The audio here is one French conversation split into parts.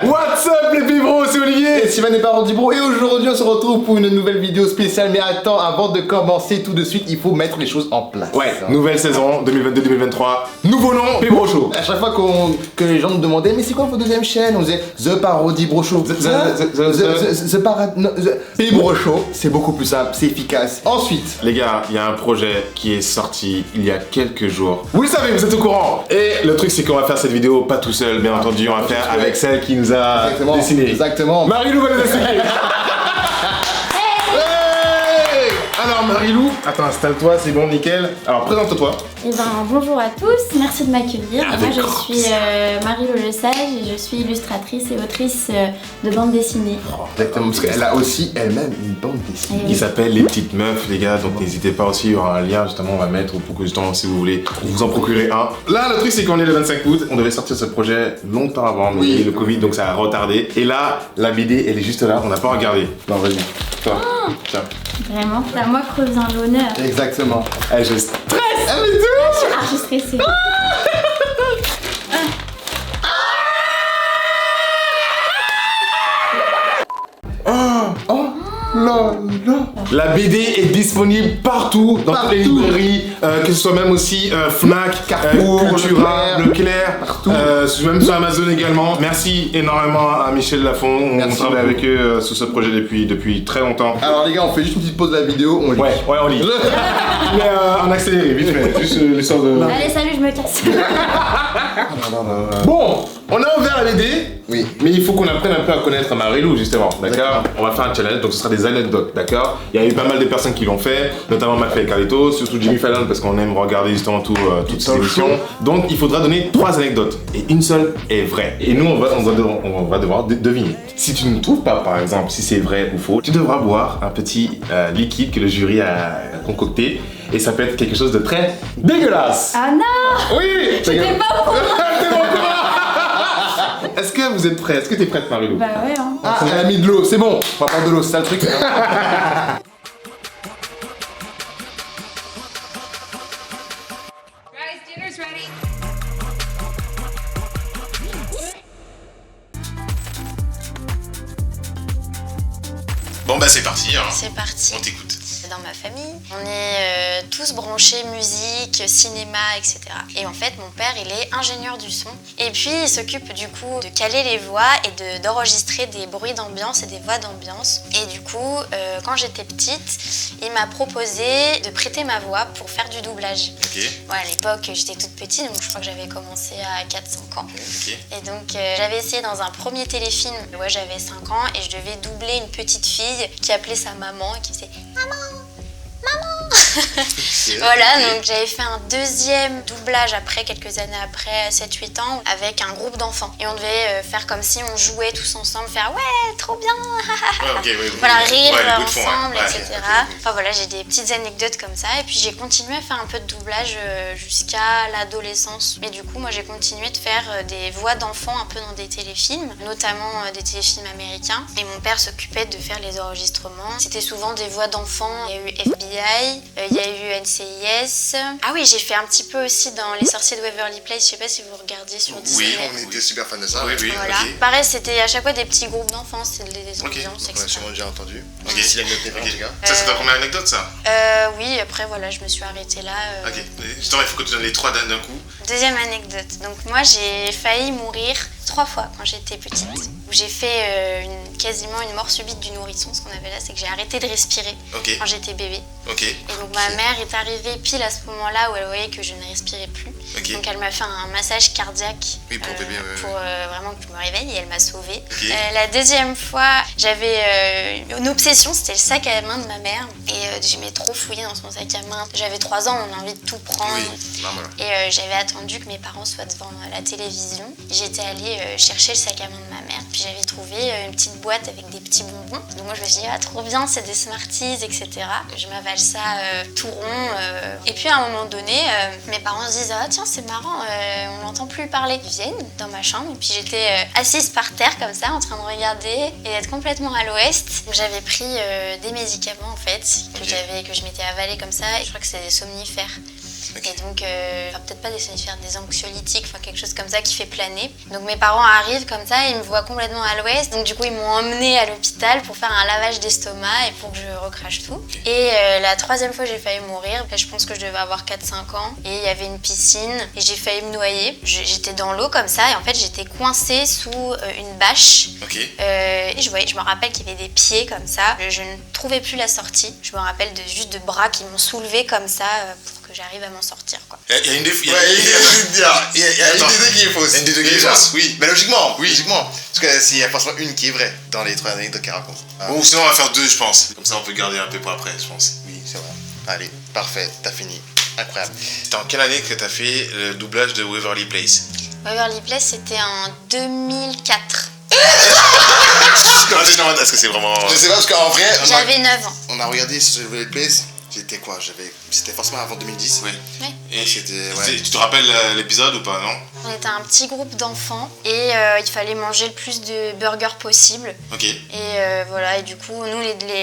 What's up les bibros, c'est Olivier et Sylvain des parents du bro, et aujourd'hui on se retrouve pour une nouvelle vidéo spéciale. Mais attends, avant de commencer tout de suite, il faut mettre les choses en place. Ouais, nouvelle saison 2022-2023, nouveau nom, Bibro Show. À chaque fois que les gens nous demandaient mais c'est quoi votre deuxième chaîne, on disait The Parody Bro Show. Bibro Show, c'est beaucoup plus simple, c'est efficace. Ensuite, Les gars, il y a un projet qui est sorti il y a quelques jours. Vous le savez, vous êtes au courant. Et le truc c'est qu'on va faire cette vidéo pas tout seul, bien entendu, on va faire avec celle qui nous a dessiné. Exactement. Marilou va nous expliquer. Alors Marilou, attends, installe-toi, c'est bon, nickel. Alors présente-toi. Eh ben, bonjour à tous, merci de m'accueillir. Moi Avec je grand suis Marilou Le Sage et je suis illustratrice et autrice de bande dessinée. Exactement, parce qu'elle a aussi elle-même une bande dessinée. Il s'appelle Les Petites Meufs, les gars, donc n'hésitez pas aussi, il y aura un lien justement, on va mettre pour que justement, si vous voulez, vous en procurer un. Là, le truc c'est qu'on est le 25 août, on devait sortir ce projet longtemps avant, mais Oui. le Covid, donc ça a retardé. Et là, la BD, elle est juste là, on n'a pas regardé. Non, vas-y, toi, tiens. Vraiment, c'est à moi que revient l'honneur. Exactement. Eh, je stresse. Je suis archi stressée. La BD est disponible partout, dans toutes les Partout. librairies, que ce soit même aussi Fnac, Carrefour, Cultura, Leclerc, partout. même sur Amazon également. Merci énormément à Michel Lafon, on Merci travaille beaucoup. avec eux sur ce projet depuis très longtemps. Alors les gars, on fait juste une petite pause de la vidéo, on lit. Ouais, on lit. Mais en accéléré, vite fait, juste l'histoire de... Allez, salut, je me casse. Bon, on a ouvert la BD, Oui. mais il faut qu'on apprenne un peu à connaître Marilou justement, d'accord? On va faire un challenge, donc ce sera des anecdotes, d'accord? Il y a eu pas mal de personnes qui l'ont fait, notamment McFly et Carlito, surtout Jimmy Fallon parce qu'on aime regarder justement toutes ces talk émissions. Donc il faudra donner 3 anecdotes, et une seule est vraie. Et nous on va devoir deviner. Si tu ne trouves pas par exemple si c'est vrai ou faux, tu devras boire un petit liquide que le jury a concocté, et ça peut être quelque chose de très dégueulasse. Ah non, Oui! j'étais pas au courant. T'es pas au courant. Est-ce que vous êtes prêts? Est-ce que t'es prête, Marilou? Bah ouais, hein. Ah, elle a mis de l'eau, c'est bon. On va prendre de l'eau, c'est ça le truc. Guys, dinner's ready. Bon bah c'est parti, hein. C'est parti. On t'écoute. Dans ma famille, on est tous branchés musique, cinéma, etc. Et en fait, mon père, il est ingénieur du son. Et puis, il s'occupe du coup de caler les voix et d'enregistrer des bruits d'ambiance et des voix d'ambiance. Et du coup, quand j'étais petite, il m'a proposé de prêter ma voix pour faire du doublage. Ok, Voilà, à l'époque, j'étais toute petite, donc je crois que j'avais commencé à 4-5 ans. ok. Et donc j'avais essayé dans un premier téléfilm, ouais, j'avais 5 ans et je devais doubler une petite fille qui appelait sa maman et qui faisait maman. Voilà, donc j'avais fait un deuxième doublage après, quelques années après, 7-8 ans, avec un groupe d'enfants. Et on devait faire comme si on jouait tous ensemble, faire ouais, trop bien. Ouais, ok, ouais. Voilà, rire Ouais, le bruit de fond, ensemble, ouais. etc. Enfin voilà, j'ai des petites anecdotes comme ça. Et puis j'ai continué à faire un peu de doublage jusqu'à l'adolescence. Et du coup, moi j'ai continué de faire des voix d'enfants un peu dans des téléfilms, notamment des téléfilms américains. Et mon père s'occupait de faire les enregistrements. C'était souvent des voix d'enfants. Il y a eu FBI, il y a eu NCIS. Ah oui, j'ai fait un petit peu aussi dans Les Sorciers de Waverly Place. Je sais pas si vous regardiez sur Disney. On était super fan de ça. Oui, oui, Voilà. ok. Pareil, c'était à chaque fois des petits groupes d'enfants, c'était des Ok. ambiances, Donc on a etc. sûrement déjà entendu. Ok. C'est l'anecdote préférée en tout cas. Ça c'est ta première anecdote ça? Oui, après voilà, je me suis arrêtée là. Ok, justement il faut que tu donnes les 3 d'un coup. Deuxième anecdote. Donc moi j'ai failli mourir 3 fois quand j'étais petite. Où j'ai fait quasiment une mort subite du nourrisson. Ce qu'on avait là, c'est que j'ai arrêté de respirer Ok, quand j'étais bébé. ok, Et donc ma mère est arrivée pile à ce moment-là où elle voyait que je ne respirais plus. ok. Donc elle m'a fait un massage cardiaque Oui, pour bébé, ouais, pour vraiment que je me réveille, et elle m'a sauvée. Ok. La deuxième fois, j'avais une obsession, c'était le sac à main de ma mère. Et j'aimais trop fouiller dans son sac à main. J'avais 3 ans, on a envie de tout prendre. Oui, normal. Et j'avais attendu que mes parents soient devant la télévision. J'étais allée chercher le sac à main de ma mère. Puis j'avais trouvé une petite boîte avec des petits bonbons. Donc moi je me suis dit, ah trop bien, c'est des Smarties, etc. Je m'avale ça tout rond. Et puis à un moment donné, mes parents se disent, ah tiens c'est marrant, on n'entend plus parler. Ils viennent dans ma chambre et puis j'étais assise par terre comme ça en train de regarder et d'être complètement à l'ouest. Donc j'avais pris des médicaments en fait que je m'étais avalé comme ça, et je crois que c'est des somnifères. Et donc, peut-être pas d'essayer de faire des anxiolytiques, enfin quelque chose comme ça qui fait planer. Donc mes parents arrivent comme ça, ils me voient complètement à l'ouest. Donc du coup, ils m'ont emmenée à l'hôpital pour faire un lavage d'estomac et pour que je recrache tout. Et la troisième fois, j'ai failli mourir. Je pense que je devais avoir 4-5 ans. Et il y avait une piscine et j'ai failli me noyer. J'étais dans l'eau comme ça et en fait, j'étais coincée sous une bâche. Et je me rappelle qu'il y avait des pieds comme ça. Je ne trouvais plus la sortie. Je me rappelle juste de bras qui m'ont soulevée comme ça pour que j'arrive à m'en sortir, quoi. Il y a une des Il y a une des deux qui est fausse. Une des deux qui est fausse, oui. Mais logiquement, parce que s'il y a forcément une qui est vraie dans les 3 anecdotes qu'elle raconte. Ou sinon, on va faire 2, je pense. Comme ça, on peut garder un peu pour après, je pense. Oui, c'est vrai. Allez, parfait, t'as fini. Incroyable. C'était en quelle année que t'as fait le doublage de Waverly Place? Waverly Place, c'était en 2004. Non, est-ce que c'est vraiment... Je sais pas, parce qu'en vrai, J'avais 9 ans. on a regardé sur Waverly Place. J'étais quoi? C'était forcément avant 2010. Oui. Ouais. Et c'était, ouais. tu te rappelles l'épisode ou pas, non? On était un petit groupe d'enfants et il fallait manger le plus de burgers possible. Ok. Et voilà, et du coup, nous,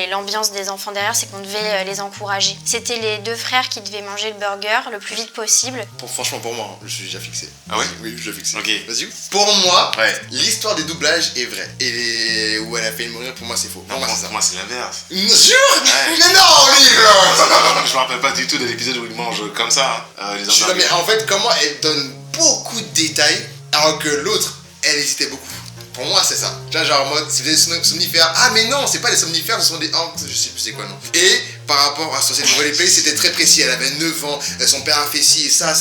l'ambiance des enfants derrière, c'est qu'on devait les encourager. C'était les 2 frères qui devaient manger le burger le plus vite possible. Franchement, pour moi, je suis déjà fixé. Ah ouais? Oui, je suis déjà fixé. Ok. Vas-y. Pour moi, Ouais. l'histoire des doublages est vraie. Et où elle a fait mourir, pour moi, c'est faux. Pour moi, c'est ça. Moi, c'est l'inverse. Sûr? Ouais. Mais non, Olive! Je me rappelle pas du tout de l'épisode où ils mangent comme ça, hein, les Je suis là, mais en fait, comment elle donne beaucoup de détails alors que l'autre, elle hésitait beaucoup. Pour moi, c'est ça. Genre en mode, c'est des somnifères. Ah, mais non, c'est pas des somnifères, ce sont des hantes. Je sais plus c'est quoi, non. Et par rapport à cette nouvelle pays, c'était très précis. Elle avait 9 ans, son père a fait ci, ça.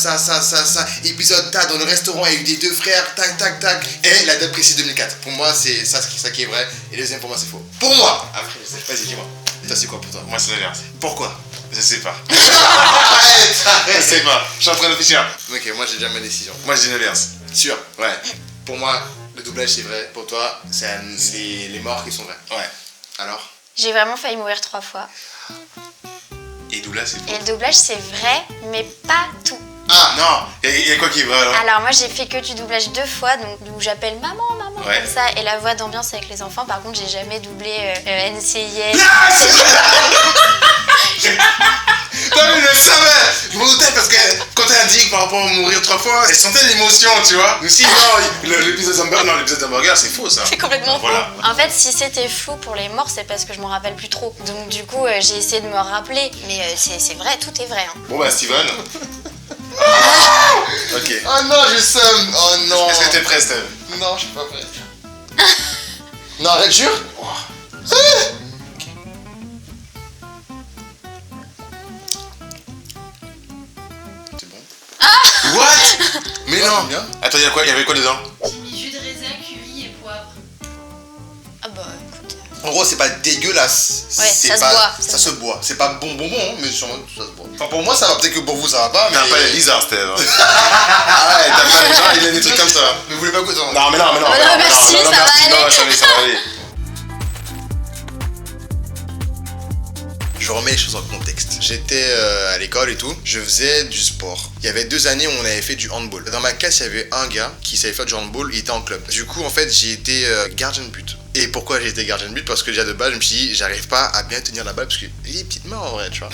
Épisode tas dans le restaurant, il y a eu des 2 frères, tac. Et la date précise 2004. Pour moi, c'est ça qui est vrai. Et le deuxième, pour moi, c'est faux. Pour moi! Après, je sais. Vas-y, dis-moi. Toi, c'est quoi pour toi? Moi, c'est l'inverse. Pourquoi? Je sais pas. Arrête. Je sais pas. Je suis en train de réfléchir. Ok, moi, j'ai déjà ma décision. Moi, je dis l'inverse. Sûr? Ouais. Pour moi, le doublage, c'est vrai. Pour toi, c'est les morts qui sont vrais. Ouais. Alors? J'ai vraiment failli mourir 3 fois. Et doublage, c'est faux. Et le doublage, c'est vrai, mais pas tout. Ah non. Il y a quoi qui est vrai alors? Alors moi, j'ai fait que du doublage 2 fois, donc où j'appelle maman, Ouais. comme ça. Et la voix d'ambiance avec les enfants, par contre, j'ai jamais doublé NCIS. Non mais je le savais. Je me doutais parce que quand elle a dit que par rapport à mourir 3 fois, elle sentait l'émotion, tu vois. Mais si non, l'épisode d'hamburger, c'est faux ça. C'est complètement Voilà. faux. En fait, si c'était flou pour les morts, c'est parce que je m'en rappelle plus trop. Donc du coup, j'ai essayé de me rappeler. Mais c'est vrai, tout est vrai. Hein. Bon bah Steven. Ok. Oh non, j'ai seum. Oh non. Est-ce que t'es prêt, Steve? Non, je suis pas prêt. Non, arrête, jure. C'est bon. What? Mais non. Bien. Attends, il y avait quoi dedans? Jus de raisin, curry et poivre. Ah bah écoute. En gros, c'est pas dégueulasse. Ouais, c'est ça se pas, boit, Ça se boit. C'est pas bon, hein, mais sûrement ça se boit. Enfin, pour moi, ça va. Peut-être que pour vous, ça va pas. Mais T'as pas les lizards, Steve. Ah ouais, t'as pas les gens, il a des trucs comme ça. Mais vous voulez pas goûter? Non, mais non. non, merci, ça va aller. Non, ça va aller. Je remets les choses en contexte. J'étais à l'école et tout, je faisais du sport. Il y avait 2 années où on avait fait du handball. Dans ma classe, il y avait un gars qui savait faire du handball, il était en club. Du coup, en fait, j'ai été gardien de but. Et pourquoi j'ai été gardien de but? Parce que déjà de base, je me suis dit, j'arrive pas à bien tenir la balle parce que j'ai des petites mains en vrai, tu vois.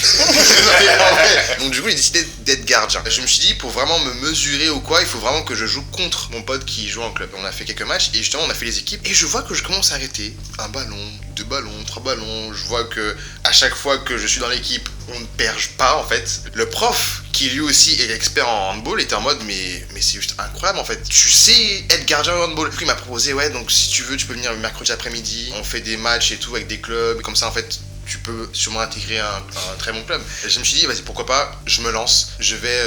Donc du coup, j'ai décidé d'être gardien. Je me suis dit, pour vraiment me mesurer ou quoi, il faut vraiment que je joue contre mon pote qui joue en club. On a fait quelques matchs et justement, on a fait les équipes. Et je vois que je commence à arrêter. 1 ballon, 2 ballons, 3 ballons. Je vois que à chaque fois que je suis dans l'équipe, on ne perche pas en fait. Le prof, qui lui aussi est expert en handball, était en mode mais c'est juste incroyable en fait. Tu sais être gardien de handball. Il m'a proposé ouais donc si tu veux tu peux venir le mercredi après-midi. On fait des matchs et tout avec des clubs. Comme ça en fait tu peux sûrement intégrer un très bon club. Et je me suis dit vas-y pourquoi pas, je me lance, je vais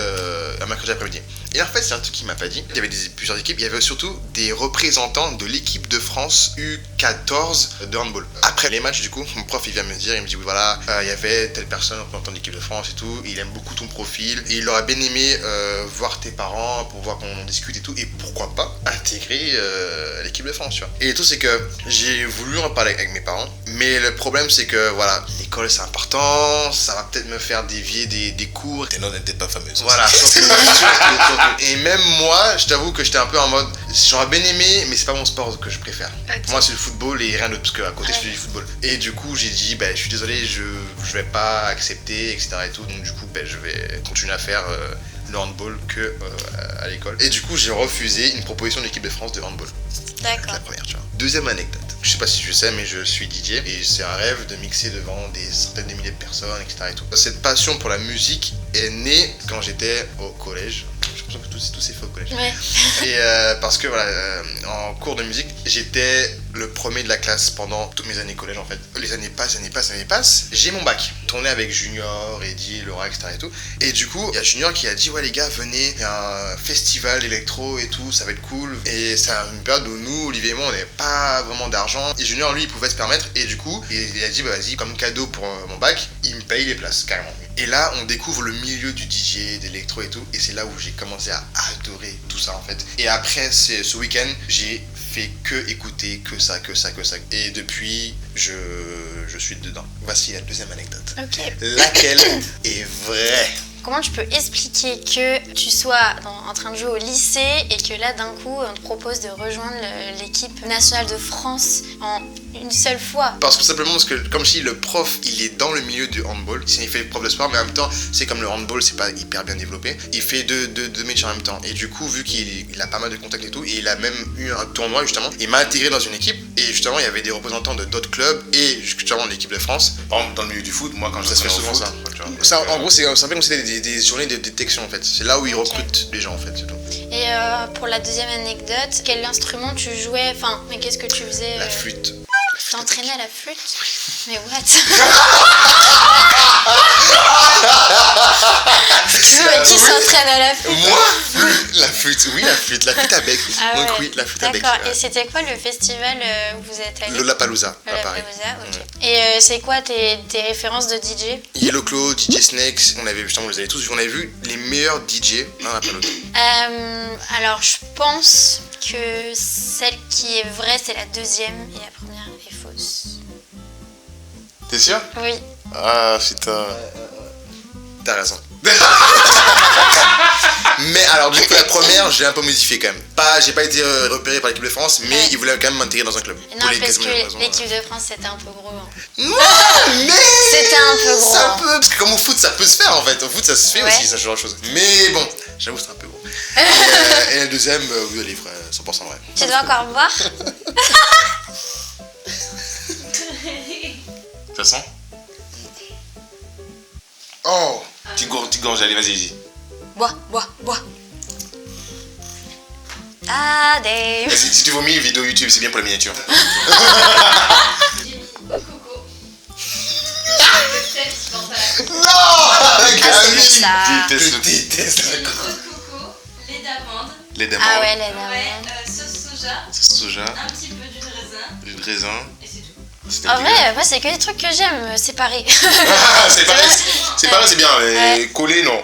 un mercredi après-midi. Et en fait c'est un truc qu'il m'a pas dit. Il y avait plusieurs équipes, il y avait surtout des représentants de l'équipe de France U14 de handball. Après les matchs du coup, mon prof il vient me dire, il me dit oui voilà, il y avait telle personne représentant de l'équipe de France et tout, il aime beaucoup ton profil et il aurait bien aimé voir tes parents pour voir qu'on discute et tout et pourquoi pas intégrer l'équipe de France tu vois. Et le tout c'est que j'ai voulu en parler avec mes parents, mais le problème c'est que voilà, les l'école c'est important, ça va peut-être me faire dévier des cours. Tes notes n'étaient pas fameuses. Voilà, surtout. Et même moi, je t'avoue que j'étais un peu en mode, j'aurais bien aimé, mais c'est pas mon sport que je préfère. Ok. Moi, c'est le football et rien d'autre, parce qu'à côté, je fais du football. Et du coup, j'ai dit, je suis désolé, je vais pas accepter, etc. et tout. Donc, du coup, je vais continuer à faire le handball à l'école. Et du coup, j'ai refusé une proposition de l'équipe de France de handball. D'accord. La première, tu vois. Deuxième anecdote. Je sais pas si tu sais, mais je suis DJ et c'est un rêve de mixer devant des centaines de milliers de personnes, etc. et tout. Cette passion pour la musique est née quand j'étais au collège. J'ai l'impression que tout s'est fait au collège. Ouais. Et parce que voilà, en cours de musique, j'étais le premier de la classe pendant toutes mes années collège en fait. Les années passent. J'ai mon bac. Tourné avec Junior, Eddie, Laura, etc. et tout. Et du coup, il y a Junior qui a dit ouais les gars, venez, il y a un festival électro et tout, ça va être cool. Et c'est une période où nous, Olivier et moi, on n'avait pas vraiment d'argent. Et Junior, lui, il pouvait se permettre. Et du coup, il a dit vas-y, comme cadeau pour mon bac, il me paye les places carrément. Et là, on découvre le milieu du DJ, d'électro et tout. Et c'est là où j'ai commencé à adorer tout ça en fait. Et après ce week-end, j'ai fait que écouter que ça. Et depuis, je suis dedans. Voici la deuxième anecdote. Ok. Laquelle est vraie? Comment tu peux expliquer que tu sois en train de jouer au lycée et que là d'un coup on te propose de rejoindre l'équipe nationale de France en une seule fois? Parce que comme je dis, le prof il est dans le milieu du handball. Il fait prof de sport, mais en même temps c'est comme le handball, c'est pas hyper bien développé. Il fait deux métiers en même temps. Et du coup, vu qu'il a pas mal de contacts et tout, et il a même eu un tournoi justement, il m'a intégré dans une équipe. Et justement il y avait des représentants de d'autres clubs et justement de l'équipe de France. Par exemple, dans le milieu du foot, moi quand je Ça se fait souvent ça. Ça, en gros, c'est un peu comme si c'était des journées de détection en fait. C'est là où ils recrutent les gens en fait, c'est tout. Et pour la deuxième anecdote, quel instrument tu jouais? Enfin, mais qu'est-ce que tu faisais? La flûte. T'entraînais à la flûte? Mais what? Mais qui s'entraîne à la flûte? Moi? La flûte à bec. Ah Donc ouais. oui, la flûte à bec. D'accord. Et c'était quoi le festival où vous êtes allé? Lollapalooza, à Paris. Lollapalooza, ok. Et c'est quoi tes références de DJ? Yellow Claw, DJ Snakes, on les avait tous vus. On avait vu les meilleurs DJ dans Lollapalooza. Alors je pense que celle qui est vraie c'est la deuxième et la première est fausse. T'es sûr? Oui. Ah putain. T'as raison. Mais alors du coup la première j'ai un peu modifié quand même. J'ai pas été repéré par l'équipe de France, mais ils voulaient quand même m'intégrer dans un club. Non, parce que l'équipe de France c'était un peu gros. Hein. Non, mais c'était un peu gros. Ça peut, parce que comme au foot ça peut se faire en fait. Au foot ça se fait aussi, ça genre de choses. Mais bon, j'avoue c'est un peu gros. Et la deuxième, oui elle est vraie, 100% vraie. Tu dois encore boire? Ça sent? Oh. Petite gorge, allez, vas-y. Bois. Ah, Dave. Si tu vomis, vidéo YouTube, c'est bien pour la miniature. Coco. Non, ça. déteste la Coco de coco, lait d'amande. Les d'amandes. Ah ouais, les Ouais, dames. sauce soja, Soja, un petit peu d'huile raisin jus de raisin. et c'est tout. C'était En bien. vrai, moi c'est que des trucs que j'aime séparés. Ah, c'est pareil, c'est bien, mais Ouais. collé, non.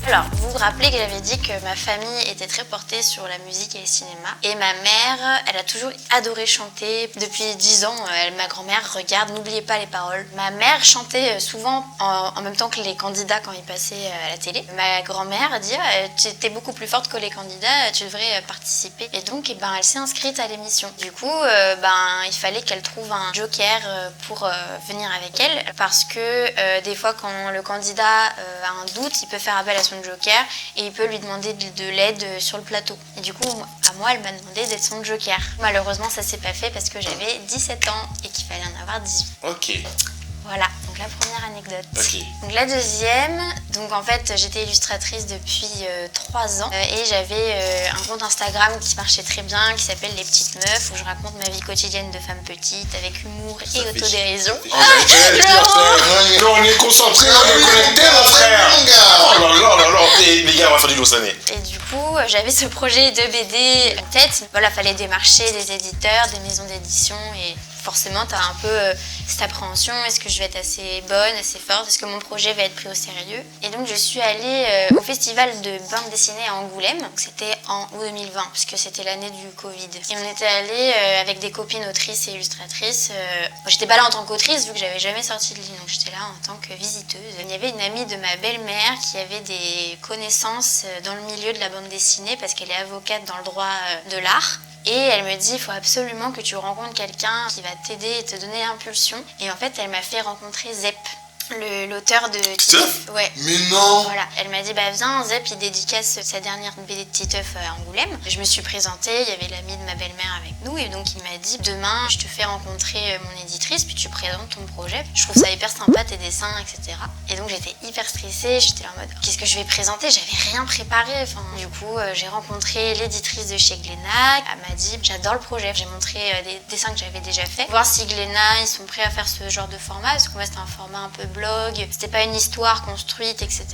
Alors, vous vous rappelez que j'avais dit que ma famille était très portée sur la musique et le cinéma. Et ma mère, elle a toujours adoré chanter. Depuis 10 ans, ma grand-mère regarde, n'oubliez pas les paroles. Ma mère chantait souvent en même temps que les candidats quand ils passaient à la télé. Ma grand-mère dit tu étais beaucoup plus forte que les candidats, tu devrais participer. Et donc, elle s'est inscrite à l'émission. Du coup, il fallait qu'elle trouve un joker pour venir avec elle. Parce que des fois, quand le candidat a un doute, il peut faire appel à son joker et il peut lui demander de l'aide sur le plateau. Et du coup, à moi, elle m'a demandé d'être son joker. Malheureusement, ça s'est pas fait parce que j'avais 17 ans et qu'il fallait en avoir 18. Ok. Voilà, donc la première anecdote. Ok. Donc la deuxième, donc en fait j'étais illustratrice depuis 3 ans et j'avais un compte Instagram qui marchait très bien, qui s'appelle Les Petites Meufs, où je raconte ma vie quotidienne de femme petite avec humour et autodérision. On est concentré, on est connecté, mon frère. Oh là là. Et les gars, on va faire du Losané. Et du coup, j'avais ce projet de BD en tête. Voilà, fallait démarcher des éditeurs, des maisons d'édition et forcément t'as un peu cette appréhension, est-ce que je vais être assez bonne, assez forte, est-ce que mon projet va être pris au sérieux. Et donc je suis allée au festival de bande dessinée à Angoulême, donc c'était en août 2020, puisque c'était l'année du Covid. Et on était allés avec des copines autrices et illustratrices. J'étais pas là en tant qu'autrice vu que j'avais jamais sorti de livre, donc j'étais là en tant que visiteuse. Il y avait une amie de ma belle-mère qui avait des connaissances dans le milieu de la bande dessinée parce qu'elle est avocate dans le droit de l'art. Et elle me dit, il faut absolument que tu rencontres quelqu'un qui va t'aider et te donner impulsion. Et en fait, elle m'a fait rencontrer Zep, l'auteur de Titeuf. Ouais. Mais non. Voilà, elle m'a dit, bah viens, Zep, il dédicace sa dernière BD de Titeuf à Angoulême. Je me suis présentée, il y avait l'ami de ma belle-mère avec nous, et donc il m'a dit, demain, je te fais rencontrer mon éditrice, puis tu présentes ton projet. Je trouve ça hyper sympa, tes dessins, etc. Et donc j'étais hyper stressée, j'étais là en mode, qu'est-ce que je vais présenter? J'avais rien préparé. Enfin, du coup, j'ai rencontré l'éditrice de chez Glénat. Elle m'a dit, j'adore le projet. J'ai montré des dessins que j'avais déjà faits. Voir si Glénat, ils sont prêts à faire ce genre de format, parce que moi, c'était un format un peu blog, c'était pas une histoire construite, etc.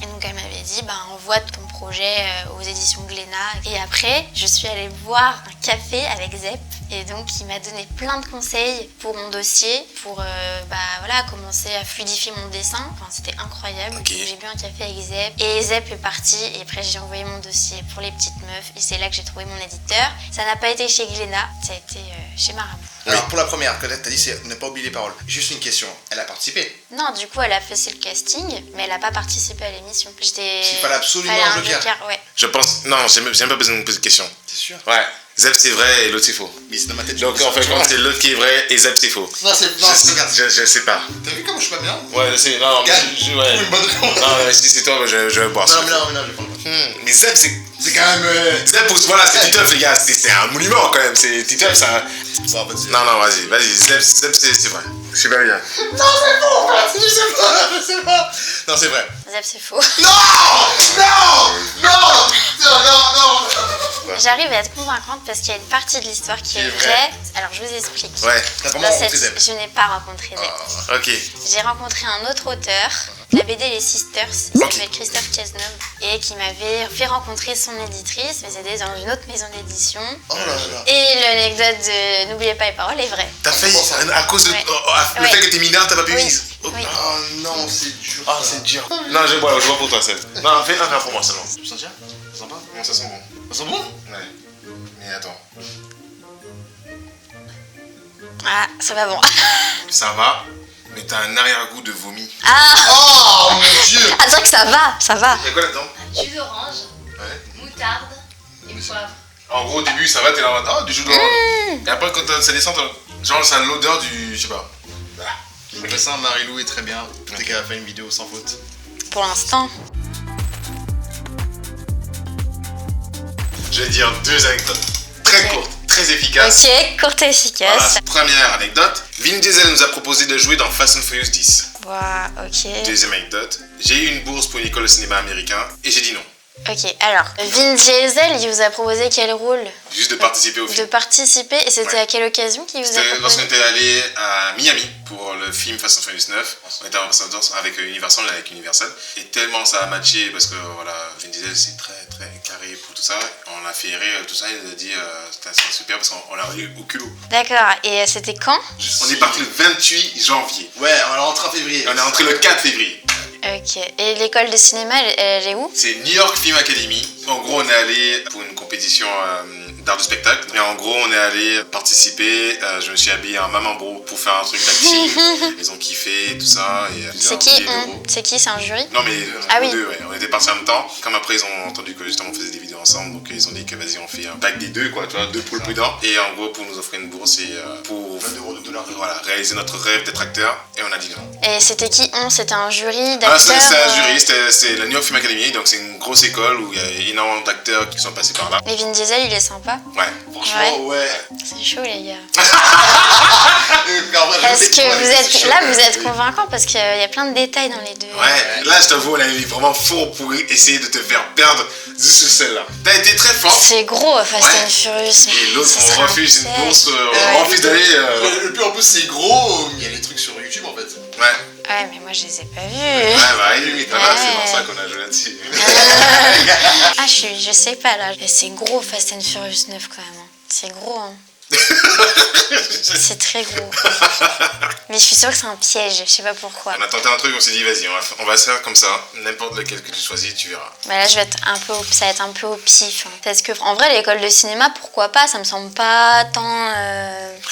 Et donc elle m'avait dit, bah envoie ton projet aux éditions Glénat. Et après, je suis allée boire un café avec Zep, et donc il m'a donné plein de conseils pour mon dossier, pour voilà, commencer à fluidifier mon dessin. Enfin, c'était incroyable. Okay. J'ai bu un café avec Zep, et Zep est parti, et après j'ai envoyé mon dossier pour les petites meufs, et c'est là que j'ai trouvé mon éditeur. Ça n'a pas été chez Glénat, ça a été chez Marabout. Alors pour la première, que t'as dit, c'est ne pas oublier les paroles. Juste une question, elle a participé? Non, du coup, elle a fait le casting, mais elle n'a pas participé à l'émission. Il fallait absolument un joker. Ouais. Je pense. Non, j'ai même pas besoin de me poser de questions. T'es sûr? Ouais. Zep c'est vrai et l'autre c'est faux. Mais c'est dans ma tête. Donc en fait, c'est l'autre qui est vrai et Zep c'est faux. Non, c'est. Non, regarde. Je sais pas. T'as vu comme je suis pas bien? Ouais, je sais. Non, mais ouais. Une bonne réponse. Non, mais si c'est toi, je vais boire. Non, mais non, je vais prendre. Mais Zep c'est. C'est quand même. Zep, voilà, c'est Titeuf, les gars. C'est un monument quand même. C'est Titeuf, ça. Bon, en fait, c'est. Non, vas-y. Zep, c'est vrai. Je sais pas bien. Non, c'est faux, en fait. Je sais pas. Non, c'est vrai. Zep, c'est faux. Non. J'arrive à être convaincante parce qu'il y a une partie de l'histoire qui est vraie. Alors, je vous explique. Ouais, t'as vraiment Dans rencontré cette- Zep. Je n'ai pas rencontré Zep. Ok. J'ai rencontré un autre auteur, la BD Les Sisters, il s'appelle Christophe Chesnov, et qui m'avait fait rencontrer son éditrice, mais c'était dans une autre maison d'édition. Oh là là. Et l'anecdote de N'oubliez pas les paroles est vraie. T'as failli, à cause de. Ouais. Le Ouais. fait que t'es mineur, t'as pas pu Oui. vivre. Oui. Oh non, c'est dur. Ah, c'est dur. Non, je bois pour toi, Seb. Non, fais un verre pour moi seulement. Tu sens bien? Ça sent pas? Non, ça sent bon. Ça sent bon? Ouais. Mais attends. Ah, c'est pas bon. Ça va, mais t'as un arrière-goût de vomi. Ah, Oh mon dieu! attends que ça va. Y'a quoi là-dedans? Jus d'orange, Ouais. moutarde et poivre. En gros, au début, ça va, t'es là en mode, oh, du jus d'orange. Et après, quand ça descend, genre, ça a l'odeur du. Je sais pas. Le dessin, Marilou est très bien. Peut-être qu'elle a fait une vidéo sans faute. Pour l'instant. Je vais dire 2 anecdotes. Très Ok. courtes, très efficaces. Ok, courte et efficace. Voilà, première anecdote. Vin Diesel nous a proposé de jouer dans Fast and Furious 10. Wow, ok. Deuxième anecdote. J'ai eu une bourse pour une école de cinéma américain et j'ai dit non. Ok, alors, Vin Diesel, il vous a proposé quel rôle? Juste de participer au De film. participer, et c'était Ouais. à quelle occasion qu'il vous a C'était lorsqu'on proposé? était allé à Miami pour le film Fast and Furious 9. On était ambassadeur avec Universal. Et tellement ça a matché parce que voilà, Vin Diesel c'est très carré pour tout ça. On a fait rire, tout ça. Il nous a dit c'était super parce qu'on l'a eu au culot. D'accord, et c'était quand? On est parti le 28 janvier. Ouais, on est rentré en février. On est rentré le 4 février. Ok, et l'école de cinéma, elle est où? C'est New York Film Academy. En gros, on est allé pour une compétition d'art du spectacle. Et en gros, on est allé participer. Je me suis habillé en maman bro pour faire un truc d'acting. Ils ont kiffé, tout ça. Et, C'est qui? C'est qui? C'est un jury? Non, mais Ah nous oui. deux, ouais. On était partis en même temps. Comme après, ils ont entendu que justement on faisait des vidéos ensemble. Donc, ils ont dit que vas-y, on fait un pack des deux, quoi. Tu vois, 2 poules prudents. Et en gros, pour nous offrir une bourse et pour 22 € de dollars. voilà, réaliser notre rêve d'être acteur. Et on a dit non. Et c'était qui? C'était un jury Ah, d'acteurs? c'était un jury, c'est la New York Film Academy, donc c'est une grosse école où il y a énormément d'acteurs qui sont passés par là. Mais Vin Diesel, il est sympa. Ouais. Franchement, ouais. C'est chaud, les gars. En vrai, je Est-ce sais que quoi, vous c'est êtes chaud. là, vous êtes convaincant parce qu'il y a plein de détails dans les deux. Ouais, là je t'avoue, on a été vraiment fort pour essayer de te faire perdre juste sur celle-là. T'as été très fort. C'est gros, Fast Ouais. and Furious. Et l'autre, Ça on sera un refuse une succès. bourse, Ouais. on refuse d'aller. Le plus en plus, c'est gros. Il y a les trucs sur YouTube en fait. Ouais, Ouais, mais moi, je les ai pas vus. ouais, bah, limite, voilà, c'est Ouais. pour ça qu'on a joué là-dessus. Ah, je sais pas, là. C'est gros, Fast and Furious 9, quand même. C'est gros, hein. C'est très gros. Mais je suis sûre que c'est un piège, je sais pas pourquoi. On a tenté un truc, on s'est dit vas-y, on va se faire comme ça. N'importe lequel que tu choisis, tu verras. Bah là, ça va être un peu au pif. Hein. Parce que, en vrai, l'école de cinéma, pourquoi pas? Ça me semble pas tant.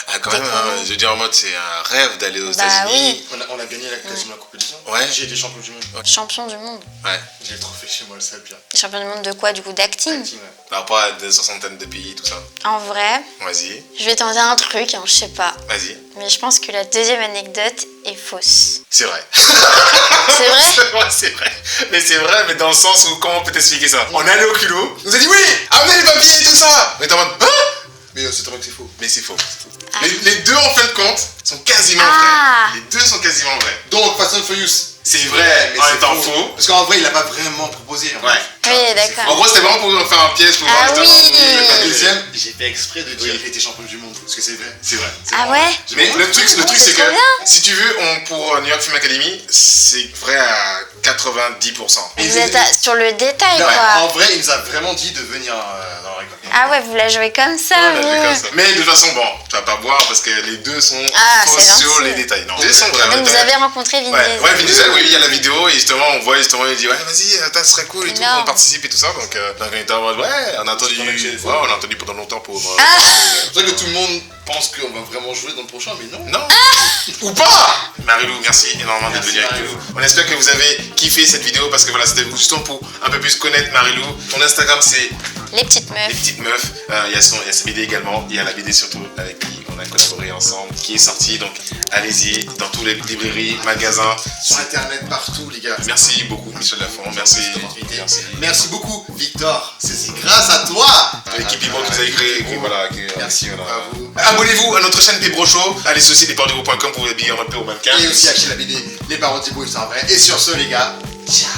Ah, quand même, hein, je veux dire en mode, c'est un rêve d'aller aux Bah États-Unis. oui. On a gagné quasiment la compétition. Ouais. J'ai été champion du monde. Champion du monde. Ouais. J'ai le trophée chez moi, le seul bien. Champion du monde de quoi? Du coup, d'acting? Acting, ouais. Par rapport à des soixantaines de pays, tout ça. En vrai, Vas-y, je vais tenter un truc, hein, je sais pas. vas-y. Mais je pense que la deuxième anecdote est fausse. C'est vrai. C'est vrai? C'est vrai. Mais c'est vrai, mais dans le sens où, comment on peut t'expliquer ça? On est allé au culot, on nous a dit oui, amenez les papiers et tout ça. Mais t'es en mode, hein? Mais c'est vrai que c'est faux. Mais c'est faux. Ah. Les deux, en fin de compte, sont quasiment Ah. vrais. Les deux sont quasiment vrais. Donc, Fast and Furious. C'est vrai, mais en c'est étant faux. Parce qu'en vrai, il a pas vraiment proposé. En Ouais. fait. Oui, En d'accord. gros, c'était vraiment pour faire un piège pour Ah voir oui. La deuxième, j'ai fait exprès de dire qu'il était champion du monde. Parce que c'est vrai. C'est vrai. Ah ouais? Mais le truc c'est c'est que, trop bien. si tu veux, pour New York Film Academy, c'est vrai à 90%. Vous êtes sur le détail, Non, quoi. en vrai, il nous a vraiment dit de venir dans la récolte. Ah ouais, vous la jouez comme ça, On a fait vous. comme ça. Mais de toute façon, bon, tu vas pas boire parce que les deux sont Ah, faux c'est sur gentil. les détails. Non, les deux sont vrais. Donc vous avez rencontré Vin Ouais, Diesel. ouais, Vin Diesel, oui, il y a la vidéo et justement, on voit justement, il dit ouais, vas-y, attends, ce serait cool et tout, Énorme. on participe et tout ça. Donc on était en mode ouais, on a attendu, qu'on on a attendu pendant longtemps pour. C'est vrai que tout le monde pense qu'on va vraiment jouer dans le prochain, mais non. Non Ou pas Marilou, merci énormément d'être Merci, venue avec Marilou. nous. On espère que vous avez kiffé cette vidéo parce que voilà, c'était justement pour un peu plus connaître Marilou. Ton Instagram, c'est Les petites Les meufs. Petites Meufs. Il y a sa BD également. Il y a la BD surtout avec qui on a collaboré ensemble, qui est sortie. Donc allez-y dans toutes les librairies, magasins. Sur internet, partout, les gars. Merci beaucoup, Michel Lafont. Merci. Merci beaucoup, Victor. C'est grâce à toi. L'équipe Pibro qui vous avez créé. Merci voilà. à vous. Abonnez-vous à notre chaîne Pibro Show. Allez sur le site lespardigo.com pour vous habiller un peu au mannequin. Et aussi acheter la BD Les Parents de Thibaut, ils sont vrais. Et sur ce, les gars, ciao.